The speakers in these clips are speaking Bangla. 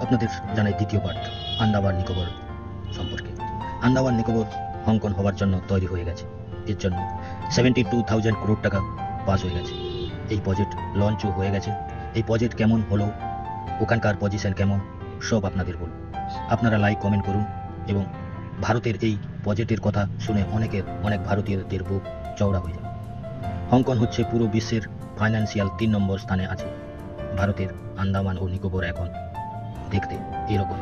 আপনাদের জানাই দ্বিতীয় পার্ট আন্দামান নিকোবর সম্পর্কে। আন্দামান নিকোবর হংকং হওয়ার জন্য তৈরি হয়ে গেছে। এর জন্য 72,000 করোড় টাকা পাস হয়ে গেছে। এই প্রজেক্ট লঞ্চও হয়ে গেছে। এই প্রজেক্ট কেমন হলো, ওখানকার পজিশন কেমন, সব আপনাদের বলুন। আপনারা লাইক কমেন্ট করুন এবং ভারতের এই প্রজেক্টের কথা শুনে অনেক ভারতীয়দের বুক চওড়া হয়ে যাবে। হংকং হচ্ছে পুরো বিশ্বের ফাইন্যান্সিয়াল 3 নম্বর স্থানে আছে। ভারতের আন্দামান ও নিকোবর এখন দেখতে এরকম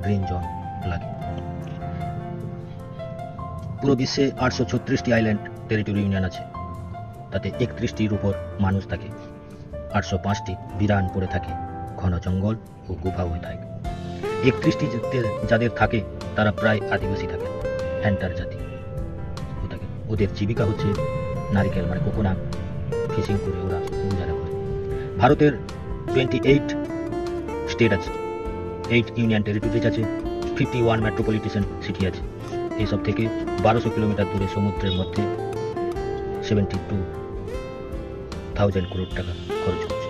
গ্রিন জোন লাগে। পুরো বিশ্বে 836টি আইল্যান্ড টেরিটরি ইউনিয়ন আছে, তাতে 31টির উপর মানুষ থাকে। 805টি বিরান পড়ে থাকে, ঘন জঙ্গল ও গুফা হয়ে থাকে। 31টি যাদের থাকে তারা প্রায় আদিবাসী থাকে, হ্যান্টার জাতি থাকে। ওদের জীবিকা হচ্ছে নারিকেল কোকোনাট ফিশিং করে ওরা গুজারা করে। ভারতের 28 স্টেট আছে, 8 ইউনিয়ন টেরিটরিজ আছে, 51 মেট্রোপলিটন সিটি আছে। এইসব থেকে 1200 কিলোমিটার দূরে সমুদ্রের মধ্যে 72,000 করোড় টাকা খরচ হচ্ছে।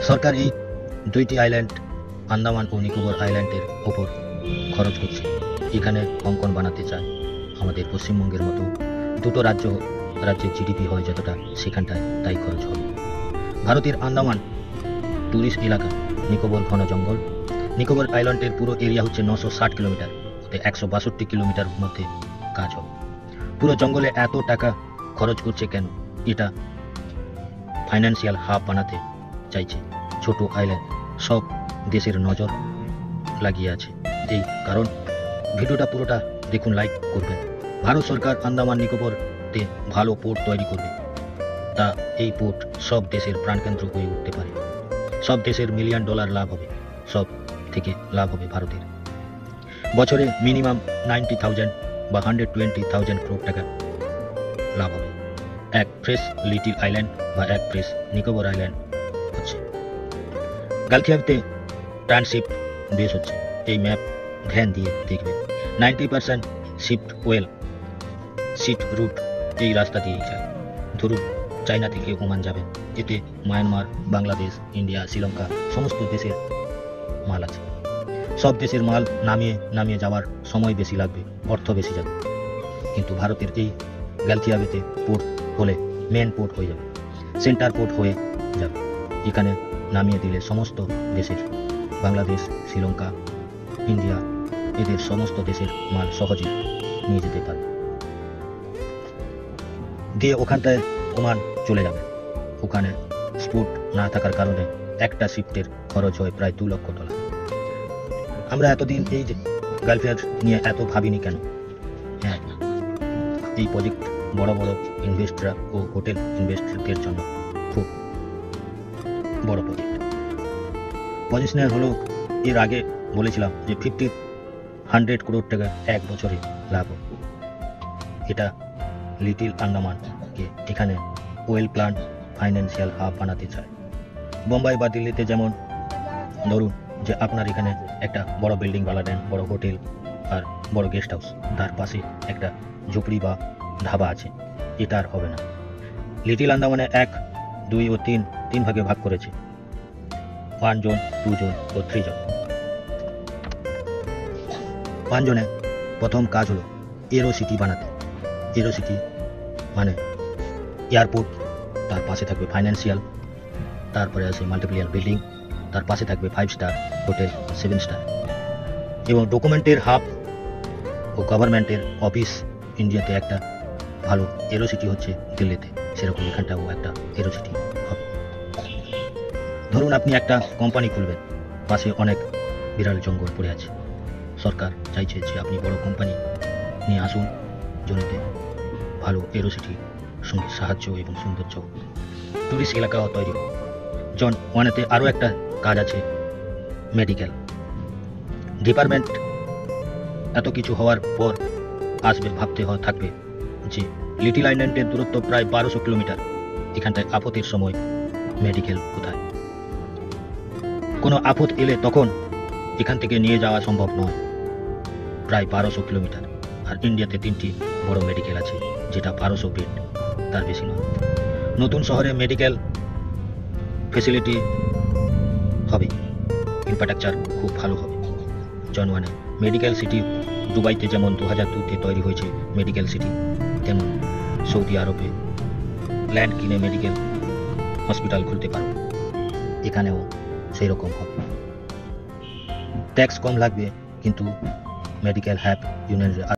সরকার এই 2টি আইল্যান্ড আন্দামান ও নিকোবর আইল্যান্ডের ওপর খরচ করছে। এখানে হংকং বানাতে চায়। আমাদের পশ্চিমবঙ্গের মতো দুটো রাজ্যের জিডিপি হয় যতটা, সেখানটায় তাই খরচ হবে। ভারতের আন্দামান ট্যুরিস্ট এলাকা, নিকোবর ঘন জঙ্গল। নিকোবর আইল্যান্ডের পুরো এরিয়া হচ্ছে 960 কিলোমিটার, ওতে 162 কিলোমিটার মধ্যে কাজ হবে। পুরো জঙ্গলে এত টাকা খরচ করছে কেন? এটা ফাইন্যান্সিয়াল হাব বানাতে চাইছে। ছোট আইল্যান্ড, সব দেশের নজর লাগিয়ে আছে। এই কারণ ভিডিওটা পুরোটা দেখুন, লাইক করবেন। ভারত সরকার আন্দামান নিকোবরতে ভালো পোর্ট তৈরি করবে। তা এই পোর্ট সব দেশের প্রাণকেন্দ্র হয়ে উঠতে পারে। সব দেশের $1 মিলিয়ন লাভ হবে, সব থেকে লাভ হবে ভারতের। বছরে মিনিমাম 90,000 বা 120,000 করোড় টাকা লাভ হবে। এক ফ্রেশ লিটিল আইল্যান্ড বা এক ফ্রেশ নিকোবর আইল্যান্ড হচ্ছে। গালথিয়াতে ট্রানশিপ বেস হচ্ছে। এই ম্যাপ ধ্যান দিয়ে দেখবেন। 90% শিফট রুট এই রাস্তা দিয়েই যায়। ধরুন চায়না থেকে ওমান যাবেন, এতে মায়ানমার, বাংলাদেশ, ইন্ডিয়া, শ্রীলঙ্কা সমস্ত দেশের মাল আছে। সব দেশের মাল নামিয়ে যাওয়ার সময় বেশি লাগবে, অর্থ বেশি যাবে। কিন্তু ভারতের এই গালথিয়াবেতে পোর্ট হলে মেন পোর্ট হয়ে যাবে, সেন্টার পোর্ট হয়ে যাবে। এখানে নামিয়ে দিলে সমস্ত দেশের, বাংলাদেশ, শ্রীলঙ্কা, ইন্ডিয়া, এদের সমস্ত দেশের মাল সহজে নিয়ে যেতে পারবে। দিয়ে ওখানটায় ওমান চলে যাবে। ওখানে স্পোর্ট না থাকার কারণে একটা শিফটের খরচ হয় প্রায় $2 লক্ষ। আমরা এতদিন এই যে গালফেয়ার নিয়ে এত ভাবিনি কেন? হ্যাঁ, এই প্রজেক্ট বড় বড় ইনভেস্টর ও হোটেল ইনভেস্টরদের জন্য খুব বড় প্রজেক্ট। পজিশনার হলো, এর আগে বলেছিলাম যে 100 করোড় টাকা এক বছরে লাভ। এটা লিটিল আন্দামানকে এখানে ওয়েল প্ল্যান ফাইন্যান্সিয়াল হাব বানাতে চায়। বোম্বাই বা দিল্লিতে যেমন ধরুন যে আপনার এখানে একটা বড় বিল্ডিং বানালেন, বড় হোটেল আর বড় গেস্ট হাউস, তার পাশে একটা ঝুপড়ি বা ধাবা আছে। এটা আর হবে না। লিটিল আন্দামানে 1, 2 ও 3 ভাগে ভাগ করেছে। 1 জোন, 2 জোন ও 3 জোন। 1 জোনে প্রথম কাজ হলো এরো সিটি বানাতে। এরো সিটি মানে এয়ারপোর্ট, তার পাশে থাকবে ফাইন্যান্সিয়াল, তারপরে আছে মাল্টিপ্লিয়ার বিল্ডিং, তার পাশে থাকবে 5 স্টার হোটেল, 7 স্টার এবং ডকুমেন্টের হাব ও গভর্নমেন্টের অফিস। ইন্ডিয়াতে একটা ভালো এরো সিটি হচ্ছে দিল্লিতে, সেরকম এখানটাও একটা এরো সিটি হবে। ধরুন আপনি একটা কোম্পানি খুলবেন, পাশে অনেক বিরাট জঙ্গল পড়ে আছে। সরকার চাইছে যে আপনি বড় কোম্পানি নিয়ে আসুন জমিতে, ভালো এরো সিটির সঙ্গে সাহায্য এবং সৌন্দর্য, টুরিস্ট এলাকাও তৈরি হোক। জন 1-তে আরও একটা কাজ আছে, মেডিকেল ডিপার্টমেন্ট। এত কিছু হওয়ার পর ভাবতে থাকবে যে লিটিল আইল্যান্ডের দূরত্ব প্রায় 1200 কিলোমিটার। এখানটায় আপদের সময় মেডিকেল কোথায়? কোনো আপদ এলে তখন এখান থেকে নিয়ে যাওয়া সম্ভব নয়, প্রায় 1200 কিলোমিটার। আর ইন্ডিয়াতে 3টি বড় মেডিকেল আছে, যেটা 1200 বেড, তার বেশি নয়। নতুন শহরে মেডিকেল ফেসিলিটি হবে, ইনফ্রাস্ট্রাকচার খুব ভালো হবে। জনওয়ানে মেডিকেল সিটি দুবাইতে যেমন 2002-তে তৈরি হয়েছে মেডিকেল সিটি, তেমন সৌদি আরবে ল্যান্ড কিনে মেডিকেল হসপিটাল খুলতে পারবে। এখানেও সেই রকম হবে। ট্যাক্স কম লাগবে, কিন্তু মেডিকেল হ্যাব ইউনিয়নের